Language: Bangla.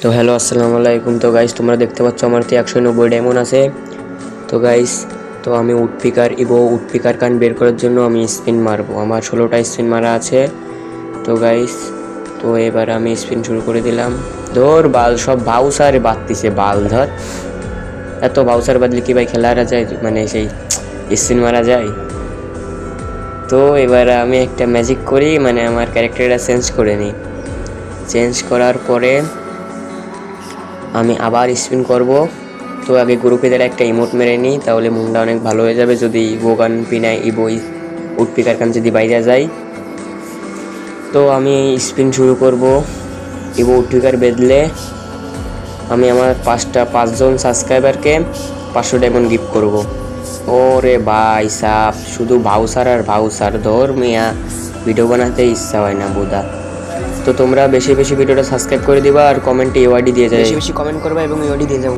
তো হ্যালো আসসালামু আলাইকুম। তো গাইস তোমরা দেখতে পাচ্ছ আমার 190 ডায়মন্ড আছে। তো গাইস তো আমি উডপিকার কান বের করার জন্য আমি স্পিন মারবো। আমার 16টা স্পিন মারা আছে। তো গাইস তো এবার আমি স্পিন শুরু করে দিলাম। ধর বাল সব বাউসারে বাঁধতিছে, বাল ধর এত বাউসার বাদলে কি ভাই খেলারা যায়, মানে সেই স্পিন মারা যায়। তো এবার আমি একটা ম্যাজিক করি, মানে আমার ক্যারেক্টারটা চেঞ্জ করে নিই। চেঞ্জ করার পরে আমি আবার স্পিন করব। তো আগে গ্রুপেদের একটা ইমোট মেরে নিই, তাহলে মুন্ডা অনেক ভালো হয়ে যাবে। যদি ইভো গান পিনায় উডপিকার কান যদি বাইরে যায়, তো আমি স্পিন শুরু করব। ইভো উডপিকার বেদলে আমি আমার 5জন সাবস্ক্রাইবারকে 500 ডায়মন্ড গিফট করব। ওরে ভাই সাপ, শুধু ভাউসার আর ভাউসার, ধর মিয়া ভিডিও বানাতে ইচ্ছা হয় না বোধা। তো তোমরা বেশি বেশি ভিডিওটা সাবস্ক্রাইব করে দিবা আর কমেন্টে ইওয়াইডি দিয়ে যাবে, বেশি বেশি কমেন্ট করবা এবং ইওয়াইডি দিয়ে যাবো।